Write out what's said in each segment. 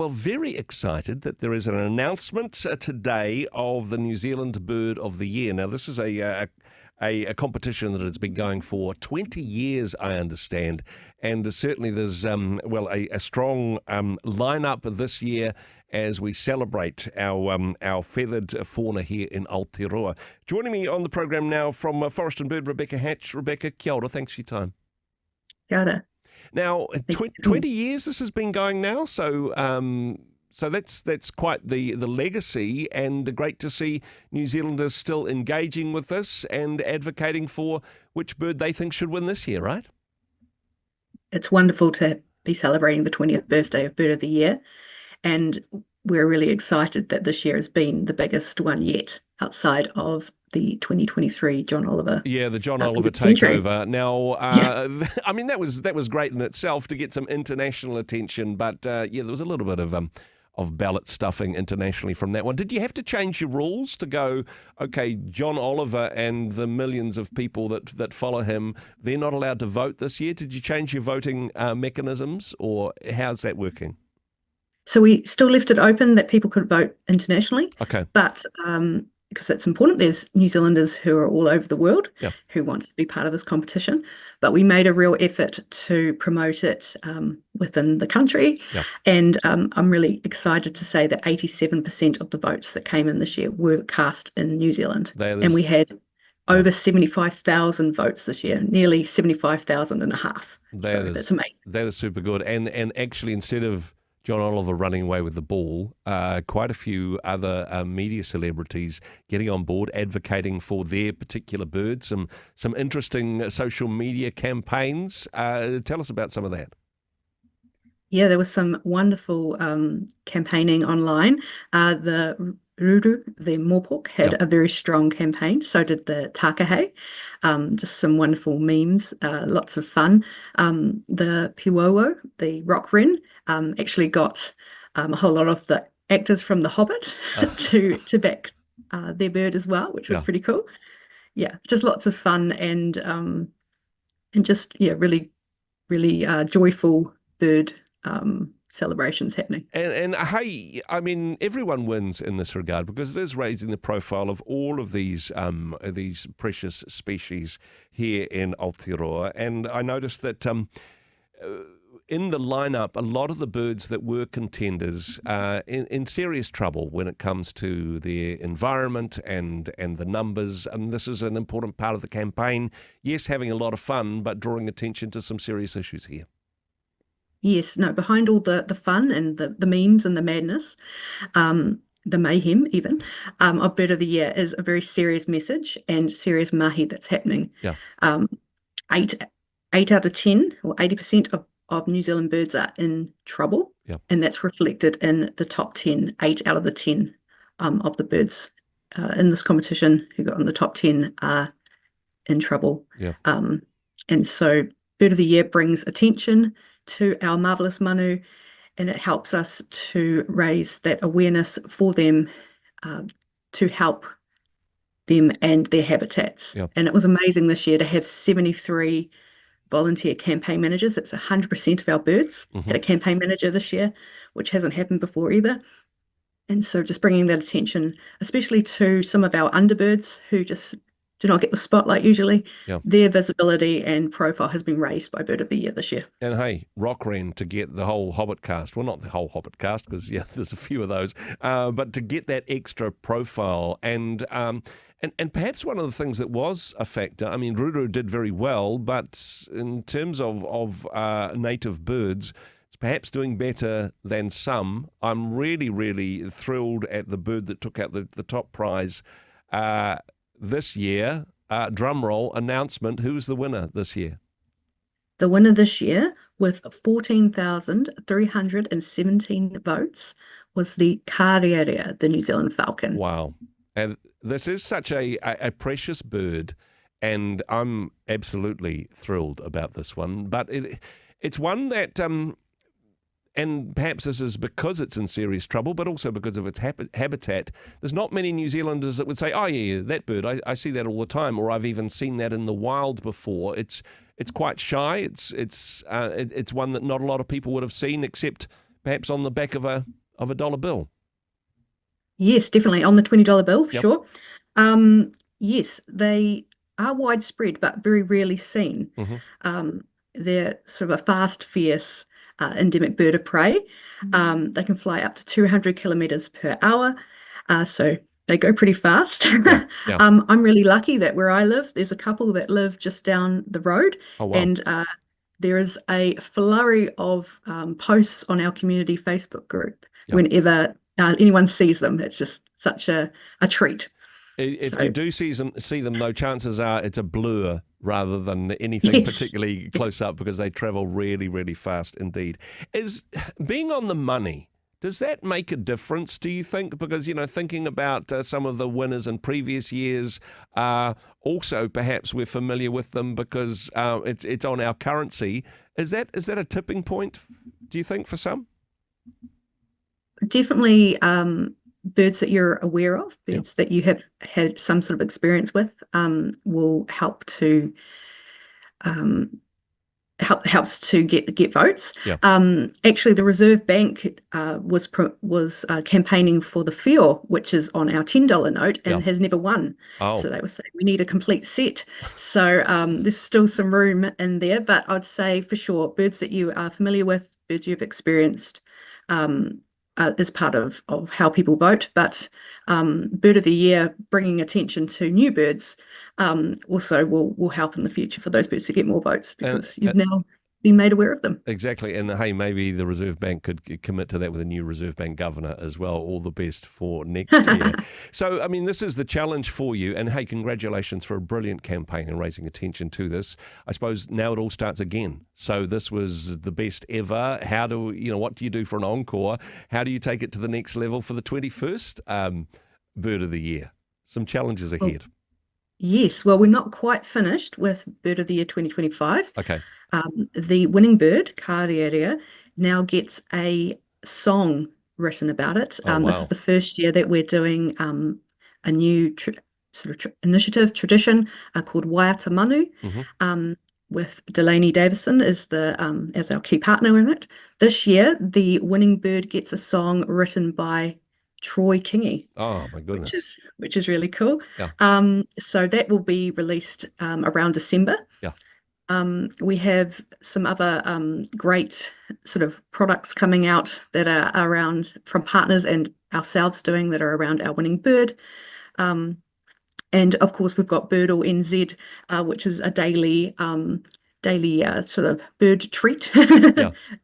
Well, very excited that there is an announcement today of the New Zealand Bird of the Year. Now, this is a competition that has been going for 20 years, I understand, and certainly there's a strong lineup this year as we celebrate our feathered fauna here in Aotearoa. Joining me on the program now from Forest and Bird, Rebecca Hatch. Rebecca, kia ora, thanks for your time. Kia ora. Now, 20 years this has been going now, so that's quite the legacy, and great to see New Zealanders still engaging with this and advocating for which bird they think should win this year, right? It's wonderful to be celebrating the 20th birthday of Bird of the Year, and we're really excited that this year has been the biggest one yet outside of the 2023 John Oliver. Yeah, the John Oliver takeover. Now, I mean, that was great in itself to get some international attention, but there was a little bit of ballot stuffing internationally from that one. Did you have to change your rules to go, okay, John Oliver and the millions of people that follow him, they're not allowed to vote this year? Did you change your voting mechanisms, or how's that working? So we still left it open that people could vote internationally. Okay. But because that's important, there's New Zealanders who are all over the world who want to be part of this competition. But we made a real effort to promote it within the country. Yeah. And I'm really excited to say that 87% of the votes that came in this year were cast in New Zealand. And we had over 75,000 votes this year, nearly 75,000 and a half. That's amazing. That is super good. And actually, instead of John Oliver running away with the ball, quite a few other media celebrities getting on board, advocating for their particular bird, some interesting social media campaigns. Tell us about some of that. Yeah, there was some wonderful campaigning online. The Ruru, the Mopok, had a very strong campaign. So did the Takahe. Just some wonderful memes, lots of fun. The Piwowo, the rock wren, actually got a whole lot of the actors from The Hobbit to back their bird as well, which was pretty cool. Yeah, just lots of fun and just really, really joyful bird celebrations happening. And hey, I mean, everyone wins in this regard because it is raising the profile of all of these precious species here in Aotearoa. And I noticed that in the lineup, a lot of the birds that were contenders in serious trouble when it comes to their environment and the numbers. And this is an important part of the campaign. Yes, having a lot of fun, but drawing attention to some serious issues here. Yes, no, behind all the fun and the memes and the madness, the mayhem even, of Bird of the Year is a very serious message and serious mahi that's happening. Yeah. 8 out of 10 or 80% of New Zealand birds are in trouble. Yeah. And that's reflected in the top 10, 8 out of the 10 of the birds in this competition who got on the top 10 are in trouble. Yeah. And so Bird of the Year brings attention to our marvellous manu, and it helps us to raise that awareness for them to help them and their habitats. Yep. And it was amazing this year to have 73 volunteer campaign managers. That's 100% of our birds had a campaign manager this year, which hasn't happened before either. And so just bringing that attention, especially to some of our underbirds who just do not get the spotlight usually. Yep. Their visibility and profile has been raised by Bird of the Year this year. And hey, rock wren to get the whole Hobbit cast, well, not the whole Hobbit cast because there's a few of those, but to get that extra profile and perhaps one of the things that was a factor, I mean, Ruru did very well, but in terms of native birds, it's perhaps doing better than some. I'm really, really thrilled at the bird that took out the top prize this year. Drum roll announcement. Who's the winner this year? The winner this year, with 14,317 votes, was the karearea, the New Zealand Falcon. Wow. And this is such a precious bird, and I'm absolutely thrilled about this one. But it's one that and perhaps this is because it's in serious trouble, but also because of its habitat. There's not many New Zealanders that would say, oh, yeah, that bird, I see that all the time, or I've even seen that in the wild before. It's quite shy. It's one that not a lot of people would have seen, except perhaps on the back of a dollar bill. Yes, definitely on the $20 bill for Yep. sure. Yes, they are widespread but very rarely seen. They're sort of a fast, fierce, endemic bird of prey. They can fly up to 200 kilometers per hour, so they go pretty fast. Yeah. I'm really lucky that where I live, there's a couple that live just down the road, Oh, wow. and there is a flurry of posts on our community Facebook group whenever anyone sees them. It's just such a treat. If you do see them, though, chances are it's a blur rather than anything particularly close up, because they travel really, really fast indeed. Is being on the money, does that make a difference, do you think? Because, thinking about some of the winners in previous years, also perhaps we're familiar with them because it's on our currency. Is that a tipping point, do you think, for some? Definitely birds that you're aware of, birds that you have had some sort of experience with, will help to helps to get votes. Actually, the Reserve Bank was campaigning for the whio, which is on our $10 note, and has never won. So they were saying we need a complete set. So there's still some room in there, but I'd say for sure birds that you are familiar with, birds you've experienced, is part of how people vote. But Bird of the Year, bringing attention to new birds, also will help in the future for those birds to get more votes, because you've now been made aware of them. Exactly. And hey, maybe the Reserve Bank could commit to that with a new Reserve Bank governor as well. All the best for next year. So, I mean, this is the challenge for you. And hey, congratulations for a brilliant campaign and raising attention to this. I suppose now it all starts again. So this was the best ever. What do you do for an encore? How do you take it to the next level for the 21st Bird of the Year? Some challenges ahead. Yes. Well, we're not quite finished with Bird of the Year 2025. Okay. The winning bird, karearea, now gets a song written about it. This is the first year that we're doing a new initiative, tradition called Waiata Manu, with Delaney Davison as as our key partner in it. This year, the winning bird gets a song written by Troy Kingy. Oh my goodness! Which is really cool. So that will be released around December. We have some other great sort of products coming out that are around from partners and ourselves doing that are around our winning bird. And of course, we've got Birdle NZ, which is a daily sort of bird treat.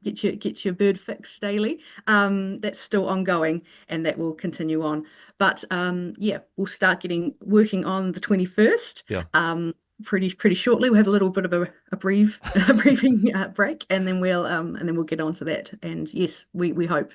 Get your bird fix daily. That's still ongoing, and that will continue on. But we'll start working on the 21st. Pretty shortly. We'll have a little bit of a briefing break, and then we'll get on to that. And yes, we hope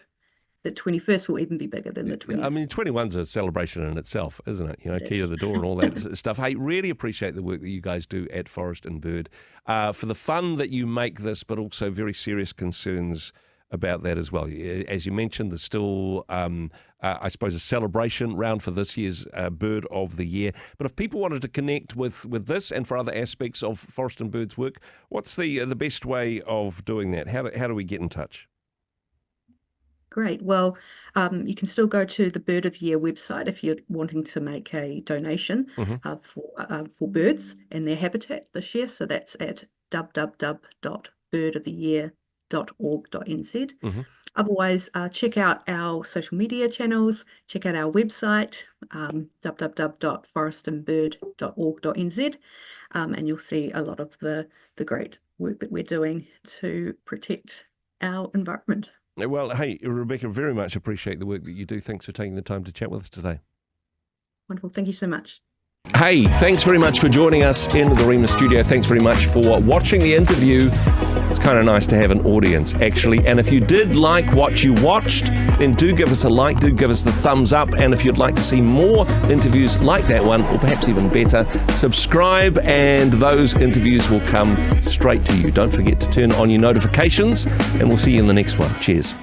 that 21st will even be bigger than the 20th. I mean, 21's a celebration in itself, isn't it? Key to the door and all that stuff. Hey, really appreciate the work that you guys do at Forest and Bird, for the fun that you make this, but also very serious concerns about that as well. As you mentioned, there's still, I suppose, a celebration round for this year's Bird of the Year. But if people wanted to connect with this and for other aspects of Forest and Bird's work, what's the best way of doing that? How do we get in touch? Great. Well, you can still go to the Bird of the Year website if you're wanting to make a donation for birds and their habitat this year. So that's at www.birdoftheyear.org.nz. Otherwise, check out our social media channels, check out our website, www.forestandbird.org.nz, and you'll see a lot of the great work that we're doing to protect our environment. Well, hey, Rebecca, very much appreciate the work that you do. Thanks for taking the time to chat with us today. Wonderful. Thank you so much. Hey, thanks very much for joining us in the Rhema studio. Thanks very much for watching the interview. It's kind of nice to have an audience, actually. And if you did like what you watched, then do give us a like, do give us the thumbs up. And if you'd like to see more interviews like that one, or perhaps even better, subscribe and those interviews will come straight to you. Don't forget to turn on your notifications, and we'll see you in the next one. Cheers.